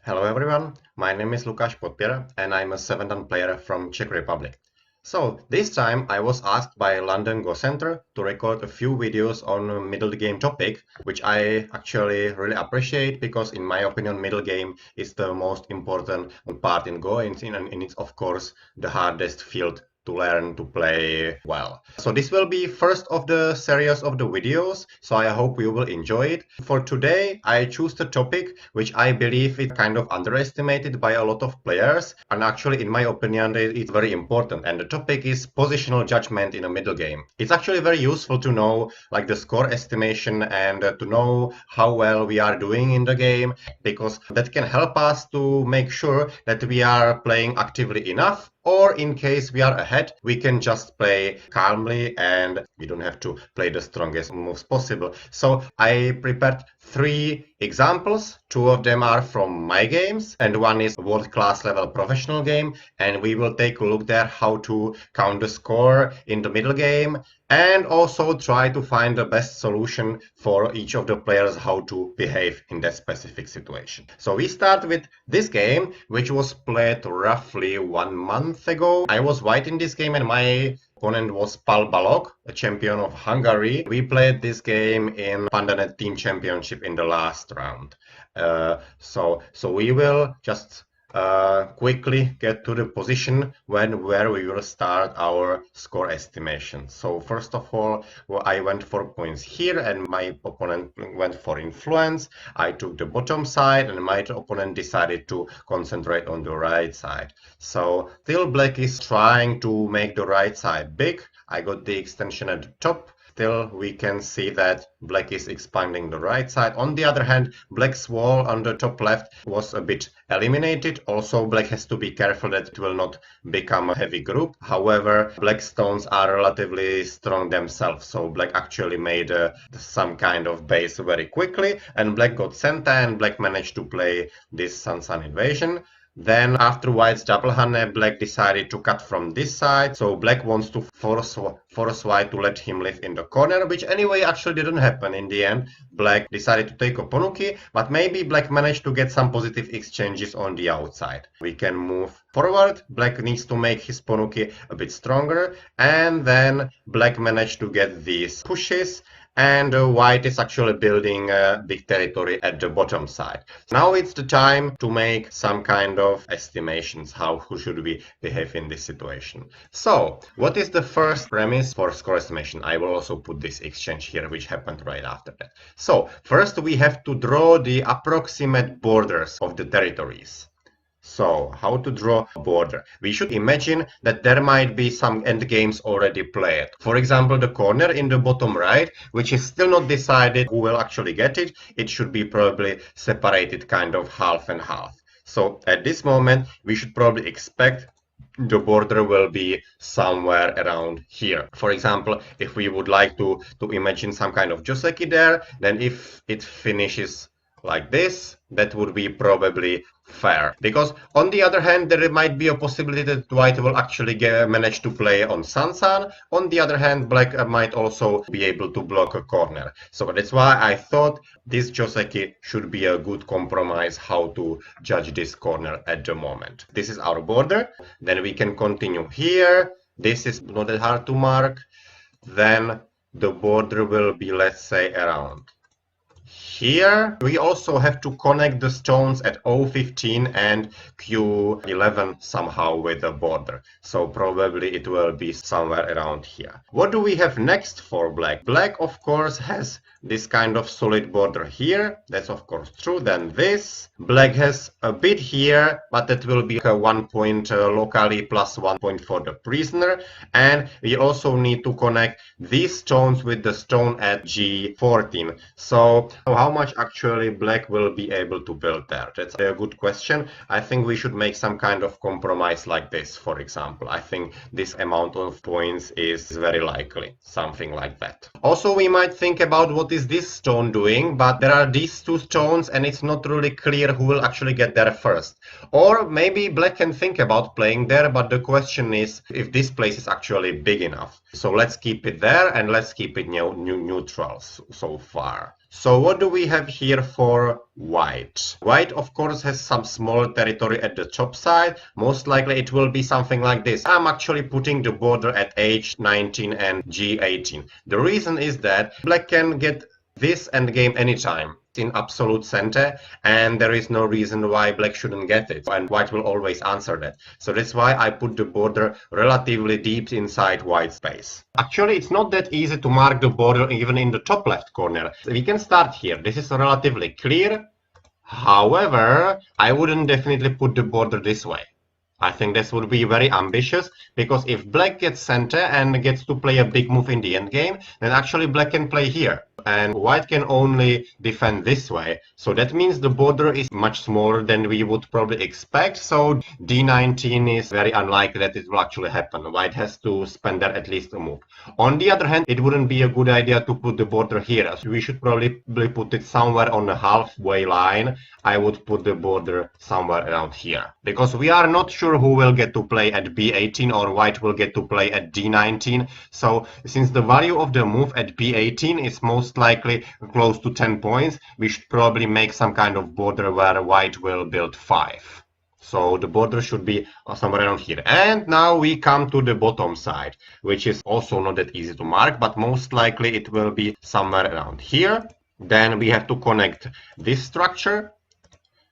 Hello everyone, my name is Lukáš Podpěra and I'm a 7th player from Czech Republic. So this time I was asked by London Go Center to record a few videos on a middle game topic, which I actually really appreciate because in my opinion middle game is the most important part in Go and it's of course the hardest field to learn to play well. So this will be first of the series of the videos, so I hope you will enjoy it. For today I choose the topic which I believe is kind of underestimated by a lot of players, and actually in my opinion it's very important, and the topic is positional judgment in a middle game. It's actually very useful to know like the score estimation and to know how well we are doing in the game, because that can help us to make sure that we are playing actively enough, or in case we are ahead, we can just play calmly and we don't have to play the strongest moves possible. So I prepared 3 examples. 2 of them are from my games and one is a world-class level professional game, and we will take a look there how to count the score in the middle game and also try to find the best solution for each of the players how to behave in that specific situation. So we start with this game, which was played roughly 1 month ago. I was white in this game and my opponent was Pal Balog, a champion of Hungary. We played this game in Pandanet Team Championship in the last round. So we will just quickly get to the position where we will start our score estimation. So first of all, I went for points here and my opponent went for influence. I took the bottom side and my opponent decided to concentrate on the right side. So still black is trying to make the right side big. I got the extension at the top. Still, we can see that black is expanding the right side. On the other hand, black's wall on the top left was a bit eliminated. Also, black has to be careful that it will not become a heavy group. However, black stones are relatively strong themselves, so black actually made some kind of base very quickly, and black got center and black managed to play this Sansan invasion. Then after white's double Hanne, black decided to cut from this side, so black wants to force white to let him live in the corner, which anyway actually didn't happen in the end. Black decided to take a Ponuki, but maybe black managed to get some positive exchanges on the outside. We can move forward. Black needs to make his Ponuki a bit stronger, and then black managed to get these pushes, and white is actually building a big territory at the bottom side. Now it's the time to make some kind of estimations, how should we behave in this situation. So what is the first premise for score estimation? I will also put this exchange here which happened right after that. So first we have to draw the approximate borders of the territories. So, how to draw a border? We should imagine that there might be some endgames already played. For example, the corner in the bottom right, which is still not decided who will actually get it. It should be probably separated kind of half and half. So, at this moment, we should probably expect the border will be somewhere around here. For example, if we would like to imagine some kind of Joseki there, then if it finishes like this, that would be probably fair. Because on the other hand, there might be a possibility that white will actually manage to play on Sansan. On the other hand, black might also be able to block a corner. So that's why I thought this Joseki should be a good compromise how to judge this corner at the moment. This is our border. Then we can continue here. This is not that hard to mark. Then the border will be, let's say, around here. We also have to connect the stones at O15 and Q11 somehow with the border. So probably it will be somewhere around here. What do we have next for black? Black, of course, has this kind of solid border here. That's of course true. Then this. Black has a bit here, but that will be a 1 point locally plus 1 point for the prisoner. And we also need to connect these stones with the stone at G14. So how much actually black will be able to build there? That's a good question. I think we should make some kind of compromise like this, for example. I think this amount of points is very likely, something like that. Also, we might think about what is this stone doing, but there are these 2 stones and it's not really clear who will actually get there first. Or maybe black can think about playing there, but the question is if this place is actually big enough. So let's keep it there and let's keep it neutral so far. So what do we have here for white? White, of course, has some small territory at the top side. Most likely it will be something like this. I'm actually putting the border at H19 and G18. The reason is that black can get this endgame anytime in absolute center, and there is no reason why black shouldn't get it, and white will always answer that. So that's why I put the border relatively deep inside white space. Actually, it's not that easy to mark the border even in the top left corner. We can start here. This is relatively clear. However, I wouldn't definitely put the border this way. I think this would be very ambitious, because if black gets center and gets to play a big move in the endgame, then actually black can play here, and white can only defend this way. So that means the border is much smaller than we would probably expect. So D19 is very unlikely that it will actually happen. White has to spend there at least a move. On the other hand, it wouldn't be a good idea to put the border here. So we should probably put it somewhere on the halfway line. I would put the border somewhere around here, because we are not sure who will get to play at B18 or white will get to play at D19. So since the value of the move at B18 is most likely close to 10 points, we should probably make some kind of border where white will build 5. So the border should be somewhere around here. And now we come to the bottom side, which is also not that easy to mark, but most likely it will be somewhere around here. Then we have to connect this structure.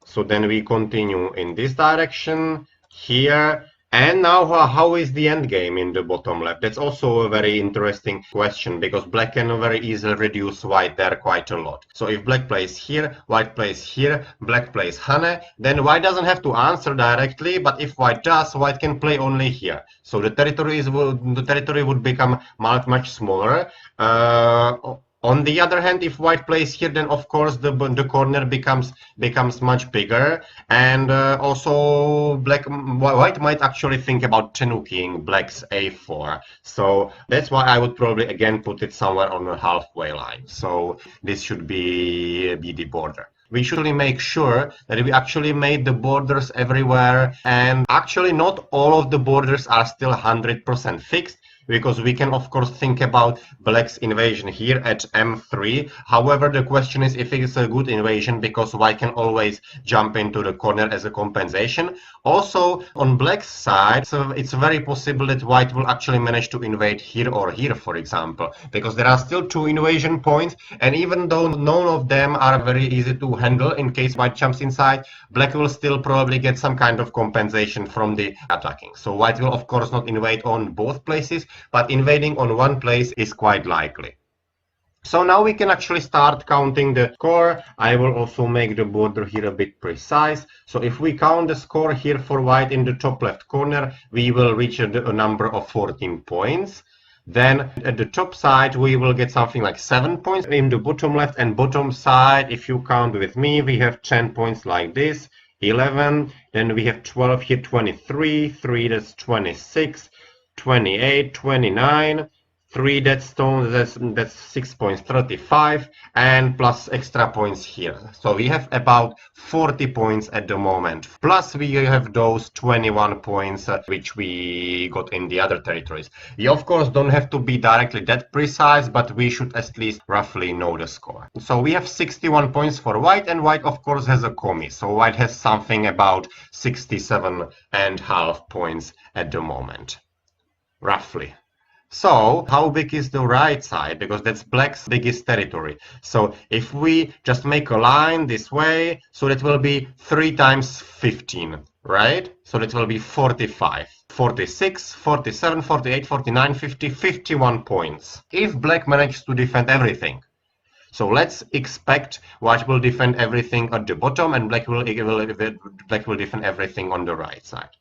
So then we continue in this direction, here. And now how is the end game in the bottom left? That's also a very interesting question, because black can very easily reduce white there quite a lot. So if black plays here, white plays here, black plays Hane, then white doesn't have to answer directly, but if white does, white can play only here. So the territory would become much smaller. On the other hand, if white plays here, then of course the corner becomes much bigger, and also white might actually think about tenuking black's a4. So that's why I would probably again put it somewhere on the halfway line. So this should be the border. We should make sure that we actually made the borders everywhere, and actually not all of the borders are still 100% fixed, because we can of course think about black's invasion here at M3. However, the question is if it's a good invasion, because white can always jump into the corner as a compensation. Also, on black's side, so it's very possible that white will actually manage to invade here or here, for example, because there are still 2 invasion points, and even though none of them are very easy to handle in case white jumps inside, black will still probably get some kind of compensation from the attacking. So white will of course not invade on both places, but invading on one place is quite likely. So now we can actually start counting the score. I will also make the border here a bit precise. So if we count the score here for white in the top left corner, we will reach a number of 14 points. Then at the top side, we will get something like 7 points. In the bottom left and bottom side, if you count with me, we have 10 points like this, 11, then we have 12 here, 23, 3, that's 26, 28, 29, 3 dead stones, that's 6 points, 35, and plus extra points here. So we have about 40 points at the moment. Plus we have those 21 points which we got in the other territories. You of course don't have to be directly that precise, but we should at least roughly know the score. So we have 61 points for white, and white of course has a commi. So white has something about 67.5 points at the moment, roughly. So how big is the right side? Because that's black's biggest territory. So if we just make a line this way, so that will be 3 times 15, right? So that will be 45, 46, 47, 48, 49, 50, 51 points. If black manages to defend everything. So let's expect white will defend everything at the bottom, and black will defend everything on the right side.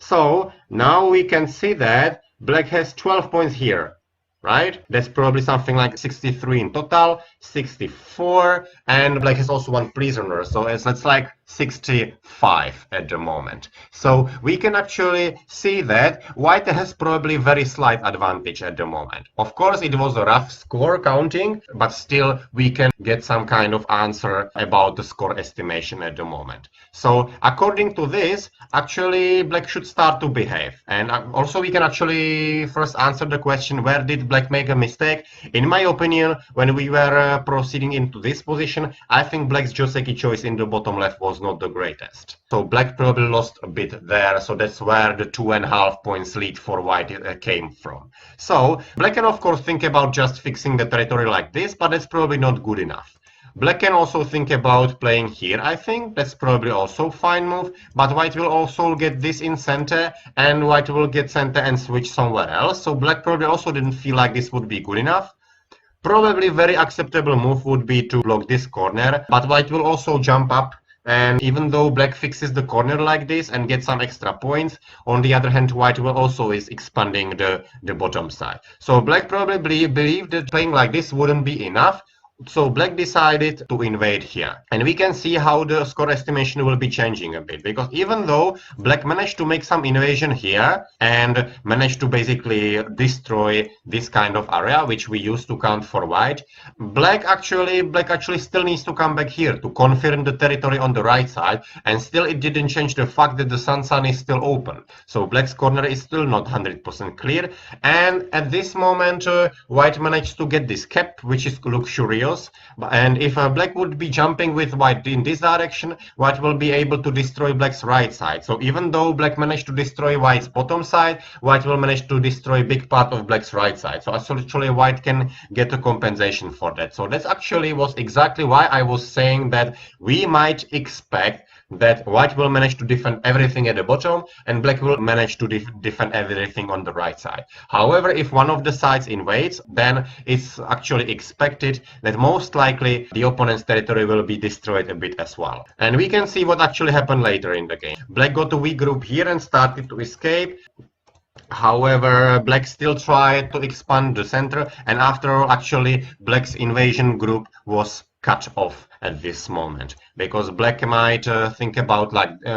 So now we can see that black has 12 points here, right? That's probably something like 63 in total, 64, and black has also 1 prisoner. So it's like 65 at the moment. So we can actually see that white has probably very slight advantage at the moment. Of course, it was a rough score counting, but still we can get some kind of answer about the score estimation at the moment. So according to this, actually black should start to behave. And also we can actually first answer the question, where did black make a mistake? In my opinion, when we were proceeding into this position, I think black's Joseki choice in the bottom left was not the greatest. So black probably lost a bit there, so that's where the 2.5 points lead for white came from. So black can of course think about just fixing the territory like this, but that's probably not good enough. Black can also think about playing here, I think. That's probably also fine move, but white will also get this in center, and white will get center and switch somewhere else. So black probably also didn't feel like this would be good enough. Probably very acceptable move would be to block this corner, but white will also jump up, and even though black fixes the corner like this and gets some extra points, on the other hand white will also is expanding the bottom side. So black probably believed that playing like this wouldn't be enough. So black decided to invade here, and we can see how the score estimation will be changing a bit, because even though black managed to make some invasion here and managed to basically destroy this kind of area which we used to count for white, black actually still needs to come back here to confirm the territory on the right side, and still it didn't change the fact that the sun is still open. So black's corner is still not 100% clear, and at this moment white managed to get this cap, which is luxurious. And if black would be jumping with white in this direction, white will be able to destroy black's right side. So even though black managed to destroy white's bottom side, white will manage to destroy a big part of black's right side. So actually white can get a compensation for that. So that actually was exactly why I was saying that we might expect that white will manage to defend everything at the bottom and black will manage to defend everything on the right side. However, if one of the sides invades, then it's actually expected that most likely the opponent's territory will be destroyed a bit as well. And we can see what actually happened later in the game. Black got a weak group here and started to escape. However, black still tried to expand the center, and after all, actually black's invasion group was cut off at this moment, because black might think about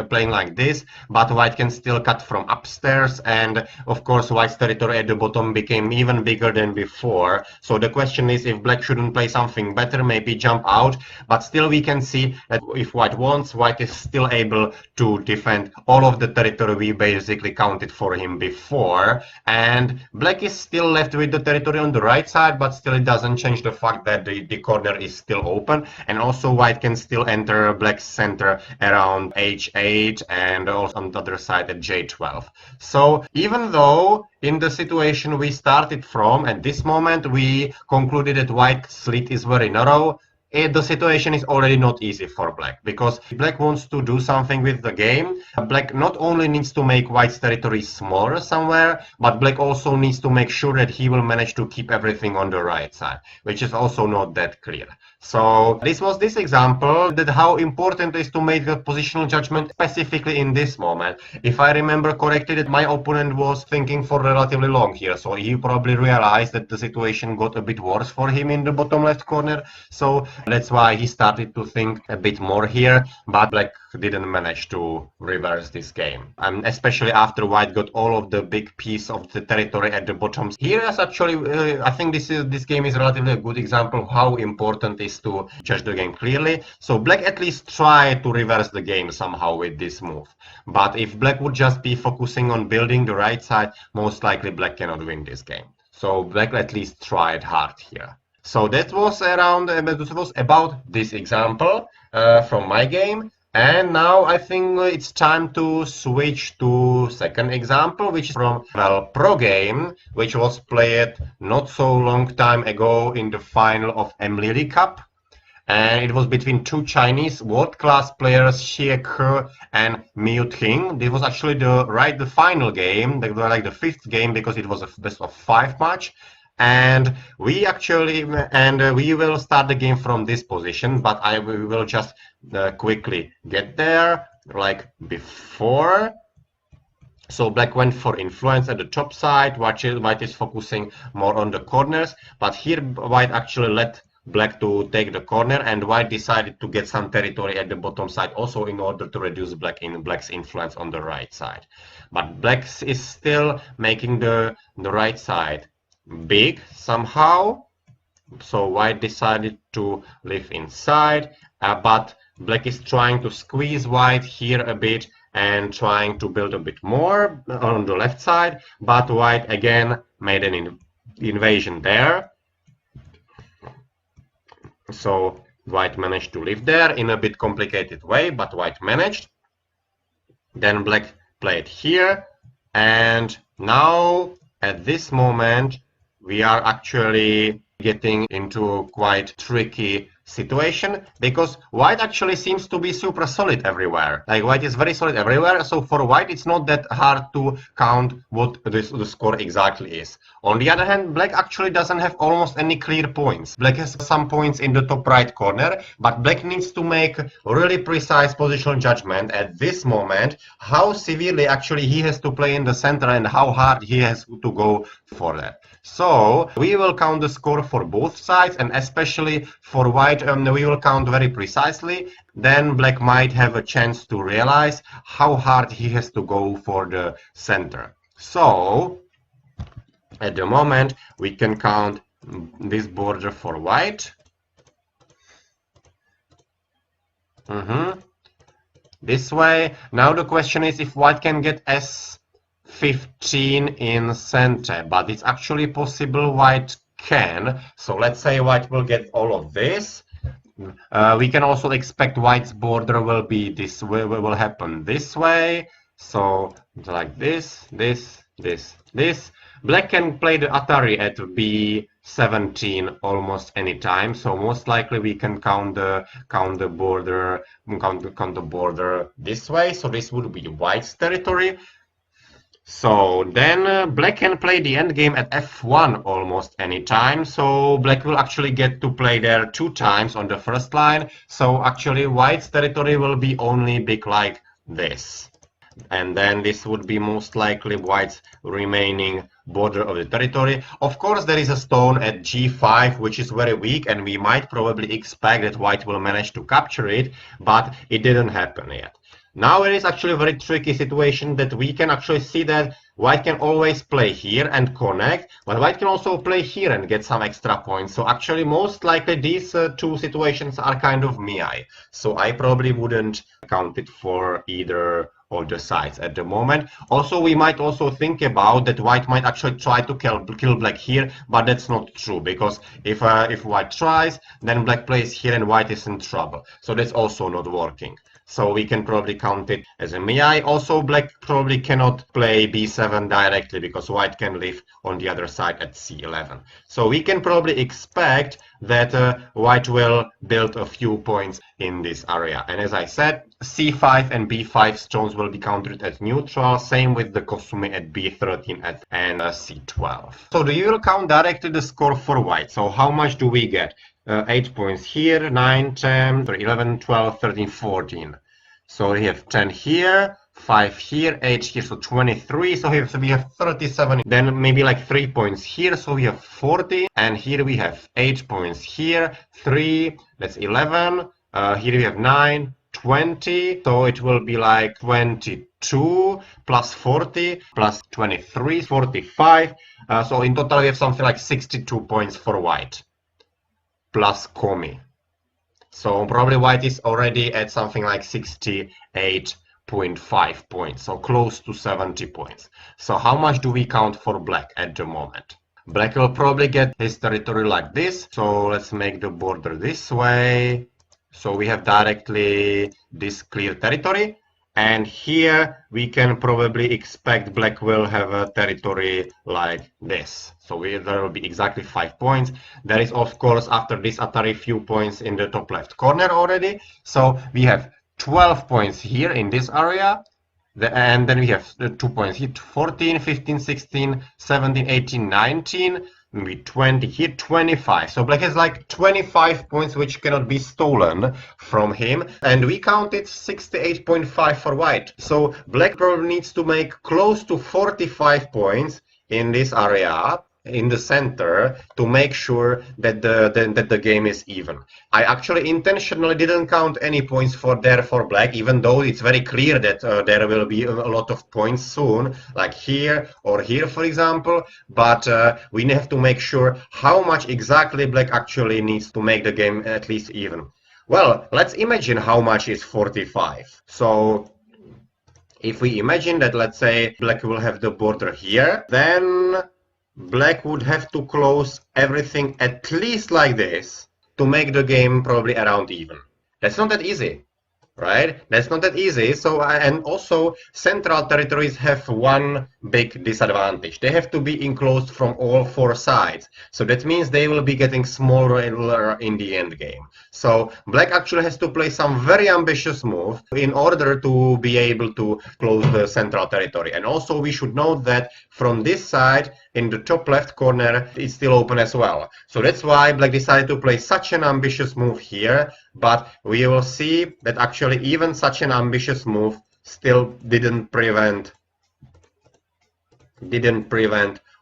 playing like this, but white can still cut from upstairs, and of course white's territory at the bottom became even bigger than before. So the question is if black shouldn't play something better, maybe jump out, but still we can see that if white wants, white is still able to defend all of the territory we basically counted for him before, and black is still left with the territory on the right side, but still it doesn't change the fact that the corner is still open, and also white can still enter black's center around h8 and also on the other side at j12. So even though in the situation we started from, at this moment we concluded that white's slit is very narrow, the situation is already not easy for black, because if black wants to do something with the game, black not only needs to make white's territory smaller somewhere, but black also needs to make sure that he will manage to keep everything on the right side, which is also not that clear. So this was this example that how important it is to make a positional judgment specifically in this moment. If I remember correctly, that my opponent was thinking for relatively long here, so he probably realized that the situation got a bit worse for him in the bottom left corner, so that's why he started to think a bit more here, but black didn't manage to reverse this game. And especially after white got all of the big piece of the territory at the bottom. Here is actually, I think this game is relatively a good example of how important it is to judge the game clearly. So black at least tried to reverse the game somehow with this move. But if black would just be focusing on building the right side, most likely black cannot win this game. So black at least tried hard here. So that was about this example from my game. And now I think it's time to switch to second example, which is from pro game, which was played not so long time ago in the final of Emily Cup. And it was between two Chinese world-class players, Xie Ke and Miu Ting. This was actually the final game, like the fifth game, because it was a best of 5 match. And we will start the game from this position, but we will just quickly get there like before. So black went for influence at the top side, white is focusing more on the corners, but here white actually let black to take the corner, and white decided to get some territory at the bottom side also in order to reduce black's influence on the right side. But black is still making the right side big somehow. So white decided to live inside, but black is trying to squeeze white here a bit and trying to build a bit more on the left side, but white again made an invasion there. So white managed to live there in a bit complicated way, but white managed. Then black played here, and now at this moment we are actually getting into a quite tricky situation, because white actually seems to be super solid everywhere. Like white is very solid everywhere, so for white it's not that hard to count what the score exactly is. On the other hand, black actually doesn't have almost any clear points. Black has some points in the top right corner, but black needs to make really precise positional judgment at this moment, how severely actually he has to play in the center and how hard he has to go for that. So we will count the score for both sides, and especially for white we will count very precisely. Then black might have a chance to realize how hard he has to go for the center. So at the moment we can count this border for white. This way. Now the question is if white can get S15 in center, but it's actually possible white can. So let's say white will get all of this. We can also expect white's border will be this way, will happen this way. So like this. Black can play the Atari at B17 almost any time. So most likely we can count the border this way. So this would be white's territory. So then black can play the endgame at F1 almost any time. So black will actually get to play there 2 times on the first line. So actually white's territory will be only big like this. And then this would be most likely white's remaining border of the territory. Of course, there is a stone at G5, which is very weak, and we might probably expect that white will manage to capture it, but it didn't happen yet. Now it is actually a very tricky situation that we can actually see that white can always play here and connect, but white can also play here and get some extra points. So actually most likely these 2 situations are kind of mei. So I probably wouldn't count it for either of the sides at the moment. Also, we might also think about that white might actually try to kill black here, but that's not true, because if white tries, then black plays here and white is in trouble. So that's also not working. So we can probably count it as a mei. Also, black probably cannot play b7 directly because white can live on the other side at c11. So we can probably expect that white will build a few points in this area. And as I said, c5 and b5 stones will be counted as neutral. Same with the Kosumi at b13 and c12. So we will count directly the score for white. So how much do we get? 8 points here, 9, 10, 11, 12, 13, 14. So we have 10 here, 5 here, 8 here, so 23. So here we have 37. Then maybe like 3 points here, so we have 40. And here we have 8 points here, 3, that's 11. Here we have 9, 20. So it will be like 22 plus 40 plus 23, 45. So in total we have something like 62 points for white, plus Komi. So probably white is already at something like 68.5 points, so close to 70 points. So how much do we count for black at the moment? Black will probably get his territory like this. So let's make the border this way. So we have directly this clear territory. And here we can probably expect black will have a territory like this. So there will be exactly 5 points. There is, of course, after this Atari, few points in the top left corner already. So we have 12 points here in this area. And then we have 2 points here, 14, 15, 16, 17, 18, 19. Maybe 20 here, 25. So black has like 25 points which cannot be stolen from him, and we counted 68.5 for white. So black probably needs to make close to 45 points in this area in the center to make sure that the game is even. I actually intentionally didn't count any points for black, even though it's very clear that there will be a lot of points soon, like here or here, for example. But we have to make sure how much exactly black actually needs to make the game at least even. Well, let's imagine how much is 45. So if we imagine that, let's say, black will have the border here, then black would have to close everything at least like this to make the game probably around even. That's not that easy, right? That's not that easy. So, and also central territories have one big disadvantage. They have to be enclosed from all four sides. So that means they will be getting smaller in the end game. So black actually has to play some very ambitious move in order to be able to close the central territory. And also we should note that from this side, in the top left corner, it's still open as well. So that's why black decided to play such an ambitious move here. But we will see that actually even such an ambitious move still didn't prevent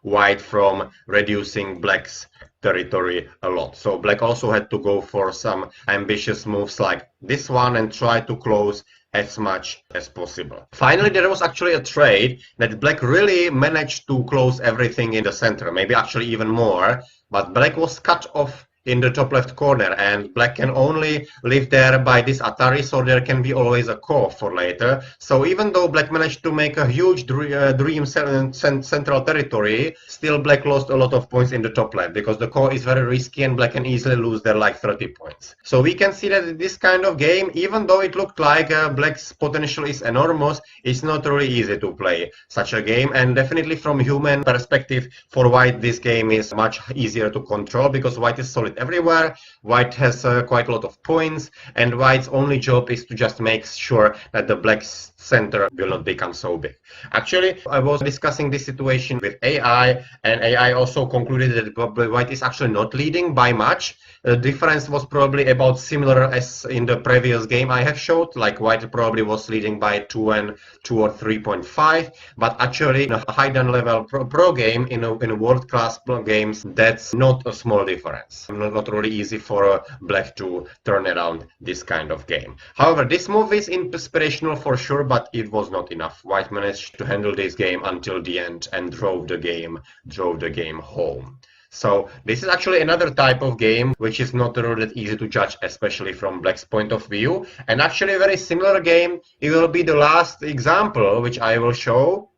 white from reducing black's territory a lot. So black also had to go for some ambitious moves like this one and try to close as much as possible. Finally, there was actually a trade that black really managed to close everything in the center, maybe actually even more, but black was cut off in the top left corner, and black can only live there by this Atari, so there can be always a core for later. So even though black managed to make a huge dream central territory, still black lost a lot of points in the top left, because the core is very risky and black can easily lose there like 30 points. So we can see that in this kind of game, even though it looked like black's potential is enormous, it's not really easy to play such a game, and definitely from human perspective, for white this game is much easier to control, because white is solid everywhere, white has quite a lot of points, and white's only job is to just make sure that the black center will not become so big. Actually, I was discussing this situation with AI, and AI also concluded that white is actually not leading by much. The difference was probably about similar as in the previous game I have showed, like white probably was leading by 2 or 3.5, but actually in a high down level pro game, in a world-class games, that's not a small difference. Not really easy for black to turn around this kind of game. However, this move is inspirational for sure, but it was not enough. White managed to handle this game until the end and drove the game home. So this is actually another type of game which is not really that easy to judge, especially from black's point of view. And actually a very similar game, it will be the last example which I will show.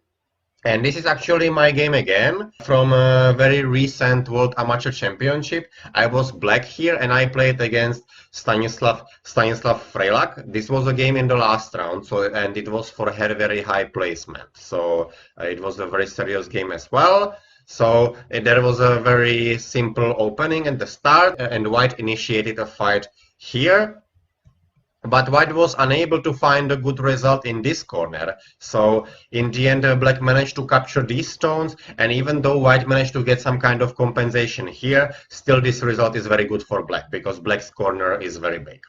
And this is actually my game again from a very recent World Amateur Championship. I was black here and I played against Stanislav Frejlak. This was a game in the last round, and it was for her very high placement. So it was a very serious game as well. So there was a very simple opening at the start, and white initiated a fight here. But white was unable to find a good result in this corner. So in the end, black managed to capture these stones, and even though white managed to get some kind of compensation here, still this result is very good for black, because black's corner is very big.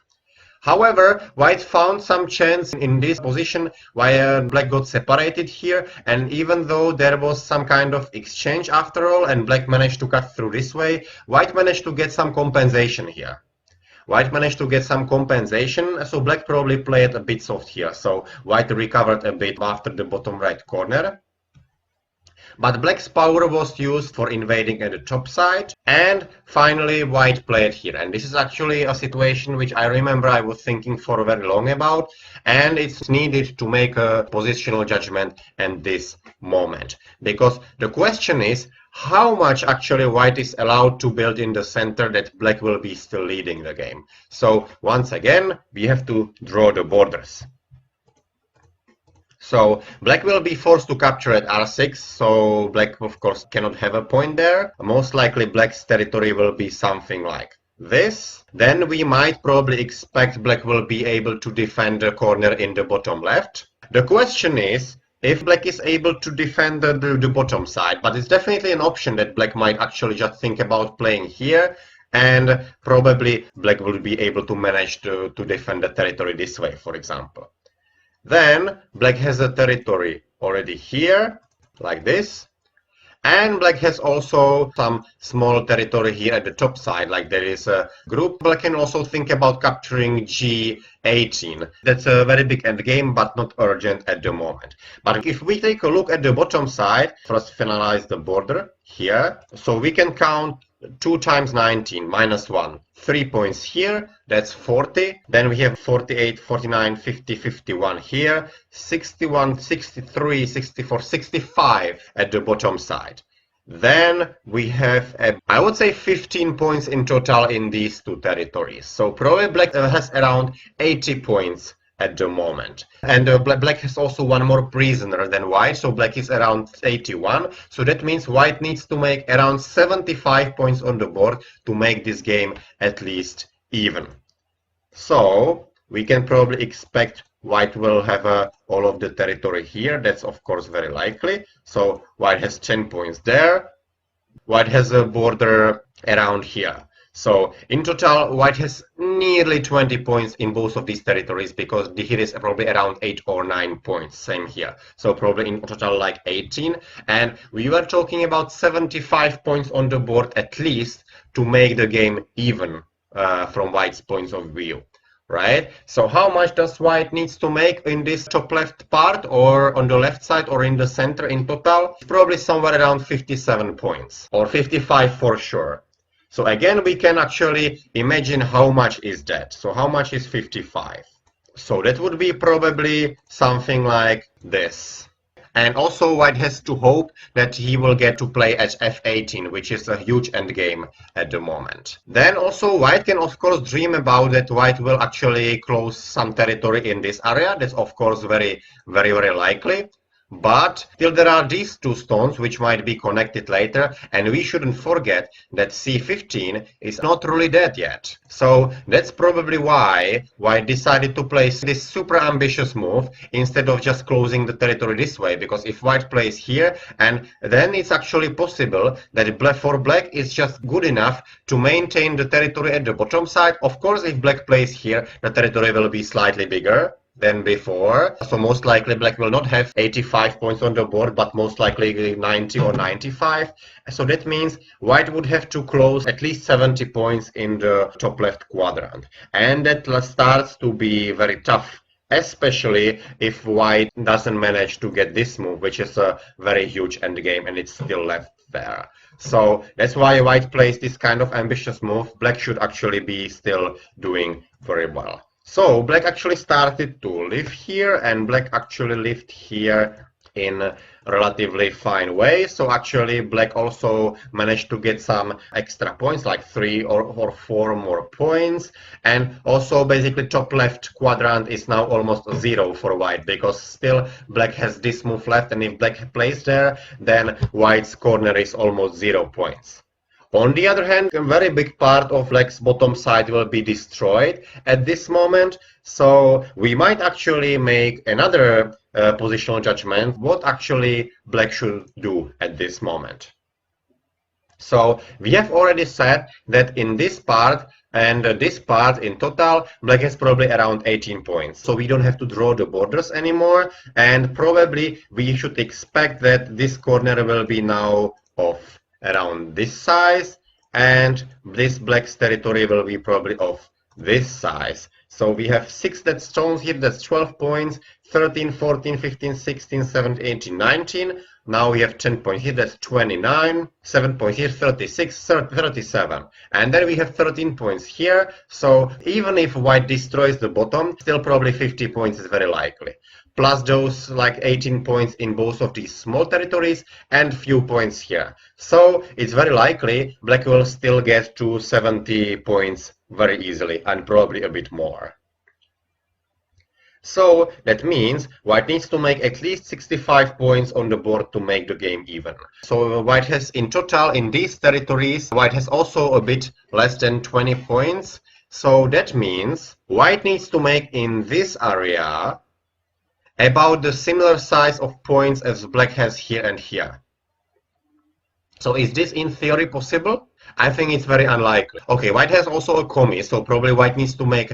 However, white found some chance in this position while black got separated here, and even though there was some kind of exchange after all, and black managed to cut through this way, white managed to get some compensation here. White managed to get some compensation, so black probably played a bit soft here, so white recovered a bit after the bottom right corner. But black's power was used for invading at the top side, and finally white played here. And this is actually a situation which I remember I was thinking for very long about, and it's needed to make a positional judgment at this moment. Because the question is, how much actually white is allowed to build in the center that black will be still leading the game. So once again, we have to draw the borders. So black will be forced to capture at r6, so black of course cannot have a point there. Most likely black's territory will be something like this. Then we might probably expect black will be able to defend the corner in the bottom left. The question is, if black is able to defend the bottom side, but it's definitely an option that black might actually just think about playing here, and probably black will be able to manage to defend the territory this way, for example. Then black has a territory already here, like this, And black has also some small territory here at the top side, like there is a group. Black can also think about capturing G18. That's a very big endgame, but not urgent at the moment. But if we take a look at the bottom side, first finalize the border here. So we can count 2 times 19 minus 1. 3 points here, that's 40. Then we have 48, 49, 50, 51 here. 61, 63, 64, 65 at the bottom side. Then we have, I would say 15 points in total in these two territories. So probably black has around 80 points at the moment. And black has also one more prisoner than white, so black is around 81. So that means white needs to make around 75 points on the board to make this game at least even. So we can probably expect white will have all of the territory here. That's of course very likely. So white has 10 points there. White has a border around here. So in total, white has nearly 20 points in both of these territories, because here is probably around 8 or 9 points, same here. So probably in total like 18. And we were talking about 75 points on the board at least to make the game even from white's point of view. Right? So how much does white needs to make in this top left part, or on the left side, or in the center in total? Probably somewhere around 57 points, or 55 for sure. So again, we can actually imagine how much is that. So how much is 55? So that would be probably something like this. And also white has to hope that he will get to play at f18, which is a huge endgame at the moment. Then also white can of course dream about that white will actually close some territory in this area. That's of course very likely. But still there are these two stones which might be connected later, and we shouldn't forget that c15 is not really dead yet. So that's probably why white decided to play this super ambitious move instead of just closing the territory this way, because if white plays here, and then it's actually possible that for black is just good enough to maintain the territory at the bottom side. Of course, if black plays here, the territory will be slightly bigger than before. So most likely black will not have 85 points on the board, but most likely 90 or 95. So that means white would have to close at least 70 points in the top left quadrant. And that starts to be very tough, especially if white doesn't manage to get this move, which is a very huge endgame, and it's still left there. So that's why white plays this kind of ambitious move. Black should actually be still doing very well. So black actually started to live here, and black actually lived here in a relatively fine way. So actually black also managed to get some extra points, like 3 or 4 more points. And also basically top left quadrant is now almost 0 for white, because still black has this move left, and if black plays there, then white's corner is almost 0 points. On the other hand, a very big part of black's bottom side will be destroyed at this moment, so we might actually make another positional judgment what actually black should do at this moment. So we have already said that in this part and this part in total, black has probably around 18 points. So we don't have to draw the borders anymore, and probably we should expect that this corner will be now off around this size, and this black's territory will be probably of this size. So we have 6 dead stones here, that's 12 points, 13, 14, 15, 16, 17, 18, 19. Now we have 10 points here, that's 29, 7 points here, 36, 37. And then we have 13 points here. So even if white destroys the bottom, still probably 50 points is very likely. Plus those like 18 points in both of these small territories and few points here. So it's very likely black will still get to 70 points very easily, and probably a bit more. So that means white needs to make at least 65 points on the board to make the game even. So white has in total in these territories, white has also a bit less than 20 points. So that means white needs to make in this area about the similar size of points as black has here and here. So is this in theory possible? I think it's very unlikely. Okay, white has also a commi, so probably white needs to make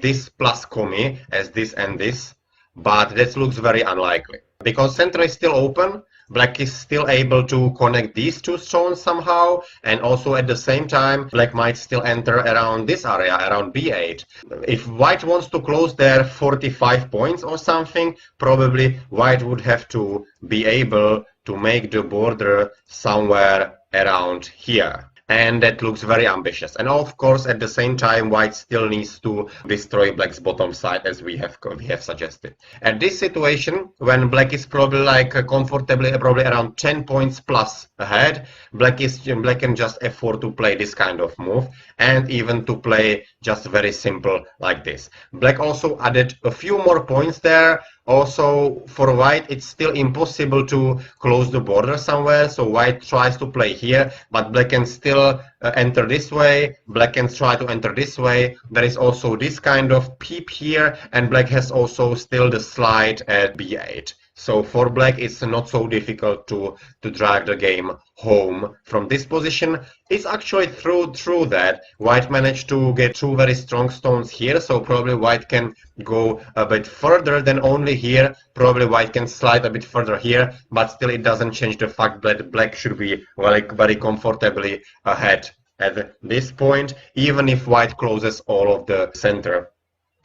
this plus commi as this and this, but that looks very unlikely. Because center is still open, black is still able to connect these two stones somehow, and also at the same time black might still enter around this area, around b8. If white wants to close their 45 points or something, probably white would have to be able to make the border somewhere around here. And that looks very ambitious. And of course, at the same time, white still needs to destroy black's bottom side, as we have suggested. At this situation, when black is probably like comfortably probably around 10 points plus ahead, black can just afford to play this kind of move, and even to play just very simple like this. Black also added a few more points there. Also, for white, it's still impossible to close the border somewhere, so white tries to play here, but black can still enter this way, black can try to enter this way. There is also this kind of peep here, and black has also still the slide at b8. So for black, it's not so difficult to drag the game home from this position. It's actually true that white managed to get two very strong stones here, so probably white can go a bit further than only here. Probably white can slide a bit further here, but still it doesn't change the fact that black should be very comfortably ahead at this point, even if white closes all of the center.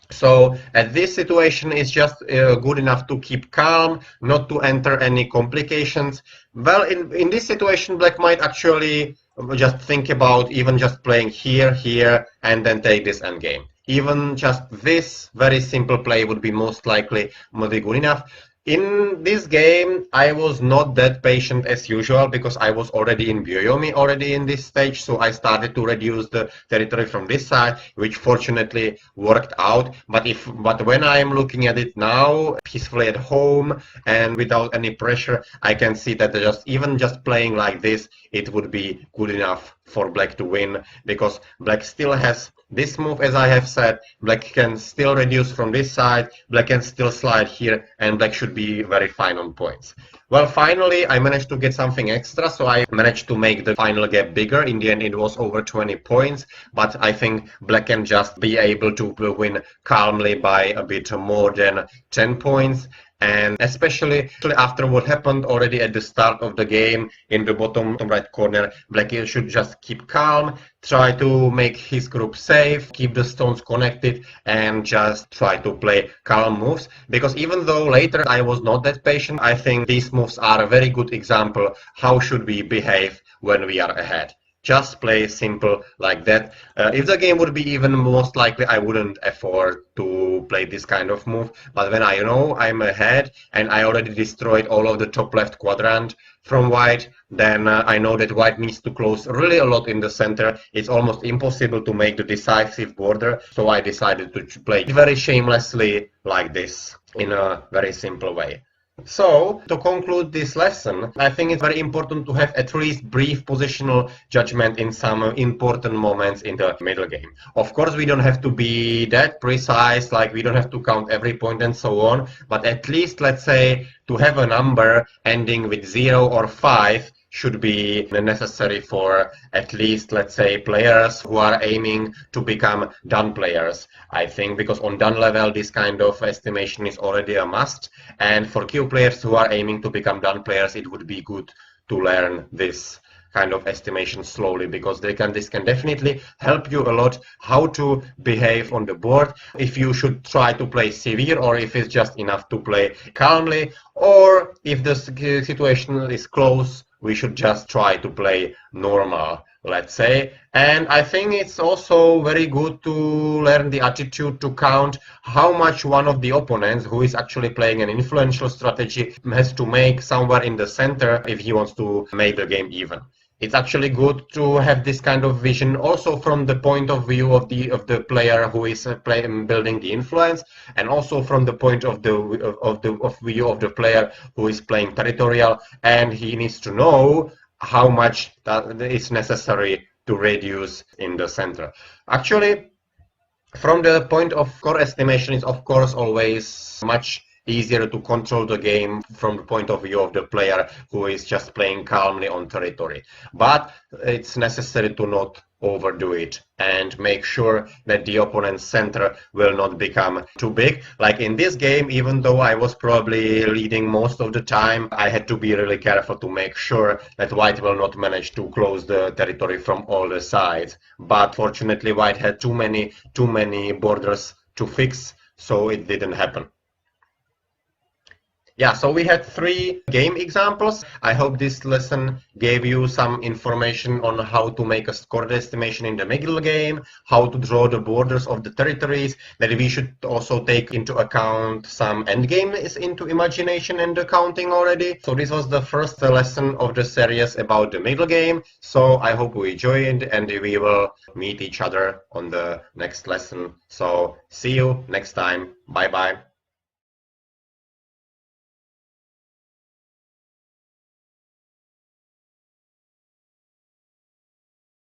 So at this situation, it's just good enough to keep calm, not to enter any complications. Well, in this situation, black might actually just think about even just playing here, and then take this endgame. Even just this very simple play would be most likely good enough. In this game, I was not that patient as usual because I was already in Byoyomi already in this stage, so I started to reduce the territory from this side, which fortunately worked out. But when I am looking at it now, peacefully at home and without any pressure, I can see that even just playing like this, it would be good enough for black to win, because black still has this move, as I have said. Black can still reduce from this side, black can still slide here, and black should be very fine on points. Well, finally, I managed to get something extra, so I managed to make the final gap bigger. In the end, it was over 20 points, but I think black can just be able to win calmly by a bit more than 10 points. And especially after what happened already at the start of the game in the bottom right corner, black should just keep calm, try to make his group safe, keep the stones connected, and just try to play calm moves. Because even though later I was not that patient, I think these moves are a very good example how should we behave when we are ahead. Just play simple like that. If the game would be even, most likely I wouldn't afford to play this kind of move. But when I know I'm ahead and I already destroyed all of the top left quadrant from white, then I know that white needs to close really a lot in the center. It's almost impossible to make the decisive border. So I decided to play very shamelessly like this in a very simple way. So, to conclude this lesson, I think it's very important to have at least brief positional judgment in some important moments in the middle game. Of course, we don't have to be that precise, like we don't have to count every point and so on, but at least, let's say, to have a number ending with 0 or 5 should be necessary for at least, let's say, players who are aiming to become done players, I think, because on done level this kind of estimation is already a must, and for Q players who are aiming to become done players, it would be good to learn this kind of estimation slowly, because this can definitely help you a lot how to behave on the board, if you should try to play severe or if it's just enough to play calmly, or if the situation is close, we should just try to play normal, let's say. And I think it's also very good to learn the attitude to count how much one of the opponents who is actually playing an influential strategy has to make somewhere in the center if he wants to make the game even. It's actually good to have this kind of vision also from the point of view of the player who is building the influence, and also from the point of view of the player who is playing territorial, and he needs to know how much that is necessary to reduce in the center. Actually, from the point of core estimation, it's of course always much easier to control the game from the point of view of the player who is just playing calmly on territory. But it's necessary to not overdo it and make sure that the opponent's center will not become too big. Like in this game, even though I was probably leading most of the time, I had to be really careful to make sure that white will not manage to close the territory from all the sides. But fortunately, white had too many borders to fix, so it didn't happen. Yeah, so we had 3 game examples. I hope this lesson gave you some information on how to make a score estimation in the middle game, how to draw the borders of the territories, that we should also take into account some endgame is into imagination and accounting already. So this was the first lesson of the series about the middle game. So I hope you enjoyed and we will meet each other on the next lesson. So see you next time. Bye bye.